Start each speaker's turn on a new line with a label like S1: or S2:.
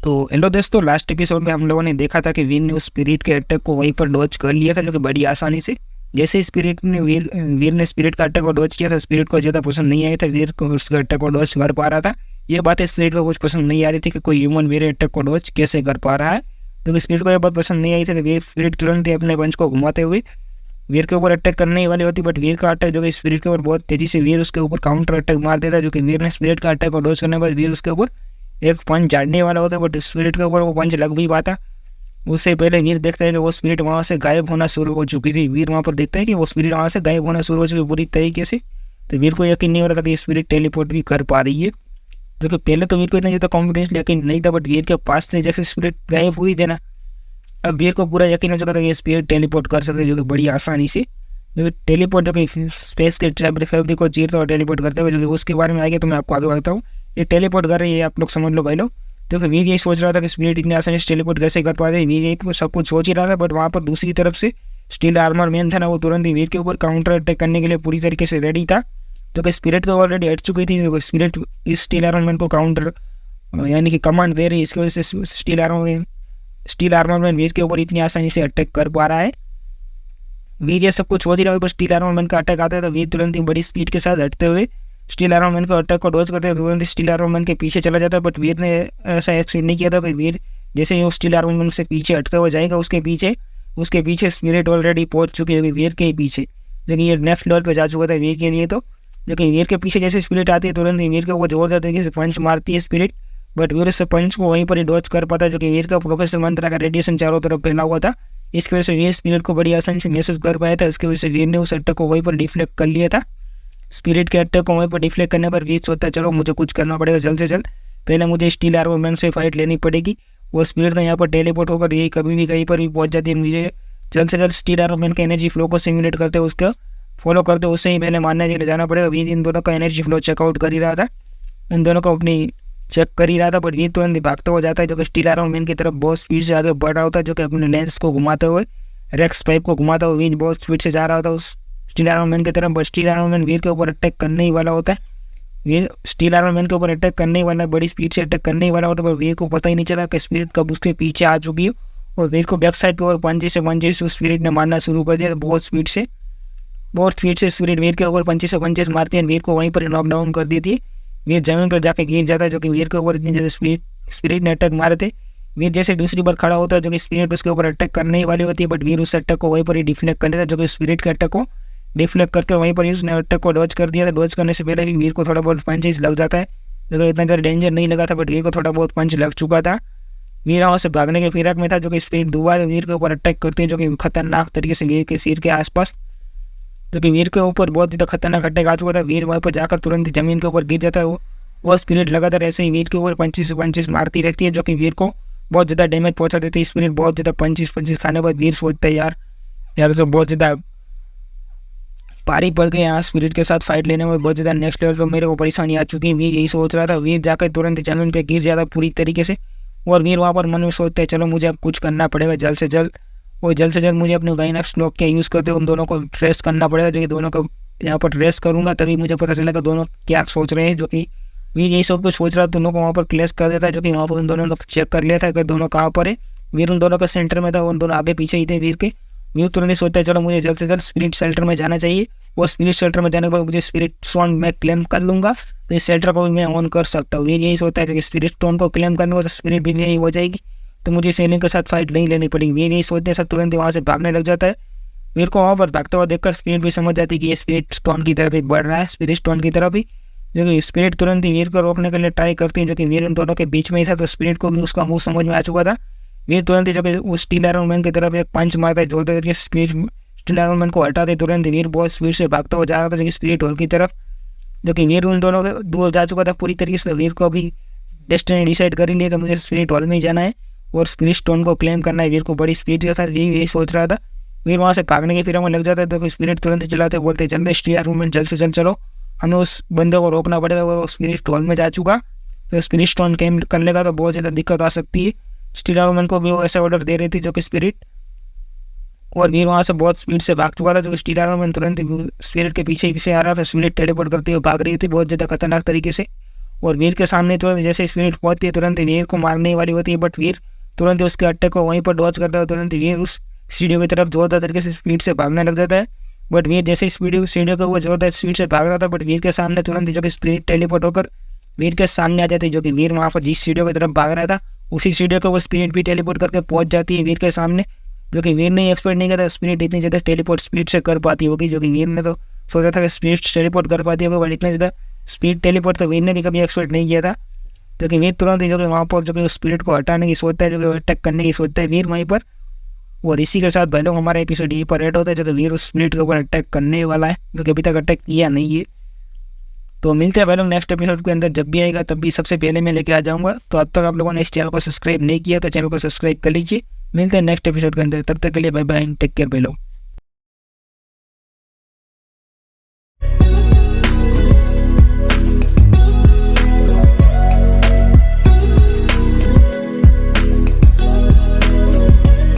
S1: तो हेलो दोस्तों, last episode में हम लोगों ने देखा था कि वीर ने उस स्पिरिट के अटैक को वहीं पर डॉज कर लिया था, जो कि बड़ी आसानी से। जैसे ही वीर ने स्पिरिट का अटैक को डॉज किया था, स्पिरिट को ज़्यादा पसंद नहीं आया था, वीर को उसका अटैक को डॉज कर पा रहा था। ये बातें स्पिरिट को कुछ पसंद नहीं आ रही थी कि कोई ह्यूमन वीर अटैक को डॉज कैसे कर पा रहा है। तो स्पिरिट को यह बात पसंद नहीं आई थी। वीर स्पिरिट तुरंत ही अपने पंच को घुमाते हुए वीर के ऊपर अटैक करने ही वाली होती, बट वीर का अटैक जो कि स्पिरिट के ऊपर बहुत तेजी से वीर उसके ऊपर काउंटर अटैक मार देता है। जो कि वीर ने स्पिरिट का अटैक को डॉज करने के बाद वीर उसके ऊपर एक पंच झाड़ने वाला होता है, बट स्पिरिट के ऊपर वो पंच लग भी पाता। उससे पहले वीर देखता है कि वो स्पिरिट वहाँ से गायब होना शुरू हो चुकी थी। वीर वहाँ पर देखता है कि वो स्पिरिट वहाँ से गायब होना शुरू हो चुकी पूरी तरीके से। तो वीर को यकीन नहीं हो रहा था कि स्पिरिट टेलीपोर्ट भी कर पा रही है, जो कि पहले तो वीर को इतना ज़्यादा कॉन्फिडेंस यकीन नहीं था, बट वीर के पास से जैसे स्पिरिट गायब हुई थी ना, अब वीर को पूरा यकीन हो चुका था कि स्पिरिट टेलीपोर्ट कर सकते, जो कि बड़ी आसानी से। जो टेलीपोर्ट जो कि स्पेस के फैब्रिक को चीरता और टेलीपोर्ट करते हुए, जो कि उसके बारे में आगे तो मैं आपको आगे बताता हूँ। ये टेलीपोर्ट कर रही है, आप लोग समझ लो भाई लोग। तो वीर यही सोच रहा था कि स्पिरिट इतनी आसानी से टेलीपोर्ट कैसे कर पाते। वीर यही सब कुछ सोच ही रहा था, बट वहाँ पर दूसरी तरफ से स्टील आर्मर मैन था ना, वो तुरंत ही वीर के ऊपर काउंटर अटैक करने के लिए पूरी तरीके से रेडी था। जो कि स्पिरिट तो ऑलरेडी हट चुकी थी। जो स्पिरिट इस स्टील आर्मर मैन को काउंटर यानी कि कमांड दे रही है, इसकी वजह से स्टील आर्मर मैन वीर के ऊपर इतनी आसानी से अटैक कर पा रहा है। वीर ये सब कुछ सोच ही रहा है, बस स्टील आर्मर मैन का अटैक आता है तो वीर तुरंत ही बड़ी स्पीड के साथ हटते हुए स्टील आर्मर मैन को अटैक को डॉज करते हैं, तुरंत स्टील आर्मर मैन के पीछे चला जाता है। बट वीर ने ऐसा एक्सपेक्ट नहीं किया था। फिर वीर जैसे ही वो स्टील आर्मर मैन से पीछे हटते हुए जाएगा, उसके पीछे स्पिरिट ऑलरेडी पहुंच चुकी है वीर के पीछे, लेकिन ये नेक्स्ट लेवल पे जा चुका था वीर के लिए। तो लेकिन वीर के पीछे जैसे स्पिरिट आती है, तुरंत ही वीर के ऊपर जोरदार तरीके से पंच मारती है स्पिरिट, बट वीर उस पंच को वहीं पर ही डॉज कर पाता है। जो कि वीर का प्रोफेसर मंत्रा का रेडिएशन चारों तरफ फैला हुआ था, इसकी वजह से वीर स्पिरिट को बड़ी आसानी से महसूस कर पाया था। इसकी वजह से वीर ने उस अटैक को वहीं पर डिफ्लेक्ट कर लिया था। स्पिरिट के अटैक को वहीं पर डिफ्लेक्ट करने पर वीर सोचता है चलो मुझे कुछ करना पड़ेगा जल्द से जल्द, पहले मुझे स्टील आर्मर मैन से फाइट लेनी पड़ेगी। वो स्पिरिट तो यहाँ पर टेलीपोर्ट होकर यही कभी भी कहीं पर भी पहुंच जाती है। मुझे जल्द से जल्द स्टील आर्मर मैन के एनर्जी फ्लो को सिमुलेट करते उसका फॉलो करते, उससे ही पहले मानने के लिए जाना पड़ेगा। वीर इन दोनों का एनर्जी फ्लो चेकआउट कर ही रहा था, उन दोनों को अपनी चेक कर ही रहा था, बट वीर तुरंत भागता हो जाता है। जो कि स्टील आर्मर मैन की तरफ बहुत स्पीड से आगे बढ़ रहा होता है, जो कि अपने लेंस को घुमाते हुए रेक्स पाइप को घुमाता हुआ वीर बहुत स्पीड से जा रहा होता है उस स्टील आर्मर मैन की तरफ। बट स्टील आर्मर मैन वीर के ऊपर अटैक करने ही वाला होता है। वीर स्टील आर्मर मैन के ऊपर अटैक करने ही वाला है, बड़ी स्पीड से अटैक करने ही वाला होता है, पर वीर को पता ही नहीं चला कि स्पिरिट कब उसके पीछे आ चुकी है। और वीर को बैक साइड के ऊपर पंचे से स्पिरिट ने मारना शुरू कर दिया। बहुत स्पीड से स्पिरिट वीर के ऊपर पंचे से मारती है, वीर को वहीं पर नॉकडाउन कर देती है। वीर जमीन पर जाकर गिर जाता है। जो कि वीर के ऊपर इतनी ज़्यादा स्पिरिट ने अटैक मारे थे। वीर जैसे दूसरी बार खड़ा होता है, जो कि स्पिरिट उसके ऊपर अटैक करने ही वाली होती है, बट वीर उस अटैक को वहीं पर ही डिफ्लेक्ट कर लेता है। जो कि स्पिरिट के अटैक को डिफ्लेक्ट करके वहीं पर उसने अटैक को डॉज कर दिया था। डॉज करने से पहले भी वीर को थोड़ा बहुत पंचेस लग जाता है, जो कि इतना ज़्यादा डेंजर नहीं लगा था, बट वीर को थोड़ा बहुत पंच लग चुका था। वीर वहाँ से भागने के फिराक में था। जो कि स्पिरिट दोबारा वीर के ऊपर अटैक करती है, जो कि खतरनाक तरीके से वीर के सिर के आसपास, जो कि वीर के ऊपर बहुत ज़्यादा खतरनाक अटैक आ चुका था। वीर वहाँ पर जाकर तुरंत जमीन के ऊपर गिर जाता है। वो स्पिरिट लगातार ऐसे ही वीर के ऊपर पंचेस मारती रहती है, जो कि वीर को बहुत ज़्यादा डैमेज पहुंचा देती है। स्पिरिट बहुत ज़्यादा पंचेस खाने के बाद वीर सोचता है यार तो बहुत ज़्यादा पारी पड़ गए यहाँ स्पिरिट के साथ फाइट लेने में, बहुत ज़्यादा नेक्स्ट लेवल पर मेरे को परेशानी आ चुकी है। वीर यही सोच रहा था। वीर जाकर तुरंत जमीन पे गिर जाता पूरी तरीके से, और वीर वहाँ पर मन में सोचता है चलो मुझे अब कुछ करना पड़ेगा जल्द से जल्द, और जल्द से जल्द मुझे अपने वाइनअप्स लॉक का यूज़ करते उन दोनों को ट्रेस करना पड़ेगा। जो कि दोनों को यहाँ पर ट्रेस करूँगा तभी मुझे पता चलेगा दोनों क्या सोच रहे हैं। जो कि वीर यही सब कुछ सोच रहा था, दोनों को वहाँ पर क्लेश कर देता है। जो कि वहाँ पर उन दोनों को चेक कर लिया था कि दोनों कहाँ पर है। वीर उन दोनों का सेंटर में था, उन दोनों आगे पीछे ही थे वीर के। वीर तुरंत ही सोचता है चलो मुझे जल्द से जल्द स्पिरिट शेल्टर में जाना चाहिए, और स्पिरिट शेल्टर में जाने के बाद मुझे स्पिरिट स्टोन मैं क्लेम कर लूँगा, तो इस शेल्टर को भी मैं ऑन कर सकता हूँ। वीर यही सोचता है कि स्पिरिट स्टोन को क्लेम करने को तो स्पिरिट भी यही हो जाएगी, तो मुझे सेलिंग के साथ फाइट नहीं लेनी पड़ेगी। वीर यही सोचते सब तुरंत ही वहाँ से भागने लग जाता है। वीर को वहाँ पर भागते हुआ देखकर स्पिरिट भी समझ जाती है कि ये स्पिरिट स्टोन की तरफ ही बढ़ रहा है, स्पिरिट स्टोन की तरफ ही। जो कि स्पिरिट तुरंत ही वीर को रोकने के लिए ट्राई करती है, जो कि वीर उन दोनों के बीच में ही था, तो स्पिरिट को भी उसका मुंह समझ में आ चुका था। वीर तुरंत ही जो कि उस स्टील आर्मर मैन की तरफ एक पंच मारता है, जोरदार तरीके से स्टील आर्मर मैन को हटाते तुरंत वीर बहुत स्पीड से भागता हुआ जा रहा था, जो कि स्पिरिट हॉल की तरफ। जो कि वीर उन दोनों के दूर जा चुका था पूरी तरीके से। वीर को भी डेस्टिनी डिसाइड कर ही लिया था, मुझे स्पिरिट हॉल में ही जाना है और स्पिरिट स्टोन को क्लेम करना है। वीर को बड़ी स्पीड के साथ वीर यही सोच रहा था। वीर वहाँ से भागने के फिर में लग जाता है, तो स्पिरिट तुरंत चलाते बोलते जल्द स्टील आर्मर मैन जल्द से जल्द चलो, हमें उस बंदे को रोकना पड़ेगा। वो स्पिरिट हॉल में जा चुका, तो स्पिरिट स्टोन क्लेम कर लेगा तो बहुत ज़्यादा दिक्कत आ सकती है। स्टील आर्मर मैन को भी वो ऐसा ऑर्डर दे रही थी जो कि स्पिरिट, और वीर वहाँ से बहुत स्पीड से भाग चुका था। जो स्टील आर्मर मैन तुरंत स्पिरिट के पीछे आ रहा था। स्पिरिट टेलीपोर्ट करते हुए भाग रही थी बहुत ज़्यादा खतरनाक तरीके से, और वीर के सामने तुरंत जैसे स्पिरिट पहुंचती है तुरंत वीर को मारने वाली होती है, बट वीर तुरंत ही उसके अटैक को वहीं पर डॉज करता है। तुरंत वीर उस सीढ़ियों की तरफ जोरदार तरीके से स्पीड से भागने लग जाता है, बट वीर जैसे सीढ़ियों को वो जोरदार स्पीड से भाग रहा था, बट वीर के सामने तुरंत जो कि स्पिरिट टेलीपोर्ट होकर वीर के सामने आ जाती है, जो कि वीर वहाँ पर जिस सीढ़ियों की तरफ भाग रहा था उसी सीढ़ियों को वो स्पिरिट भी टेलीपोर्ट करके पहुंच जाती है वीर के सामने, जो कि वीर ने एक्सपेक्ट नहीं किया था स्पिरिट इतनी ज़्यादा टेलीपोर्ट स्पीड से कर पाती होगी, जो कि वीर ने तो सोचा था कि स्पिरिट टेलीपोर्ट कर पाती होगी, बट इतना ज़्यादा स्पीड टेलीपोर्ट तो वीर ने भी कभी एक्सपेक्ट नहीं किया था। जो कि वीर तुरंत ही जो कि वहाँ पर जो कि स्पिरिट को हटाने की सोचता है, जो कि अटैक करने की सोचता है वीर वहीं पर। और इसी के साथ भाई लोग हमारा एपिसोड यहीं पर एड होता है, जो कि वीर उस स्पिरिट के ऊपर अटैक करने वाला है, जो कि अभी तक अटैक किया नहीं है। तो मिलते हैं भाई लोग नेक्स्ट एपिसोड के अंदर, जब भी आएगा तब भी सबसे पहले मैं लेके आ जाऊँगा। तो अब तक आप लोगों ने इस चैनल को सब्सक्राइब नहीं किया तो चैनल को सब्सक्राइब कर लीजिए। मिलते हैं नेक्स्ट एपिसोड के अंदर, तब तक के लिए बाय बाय, टेक केयर भाई लोग।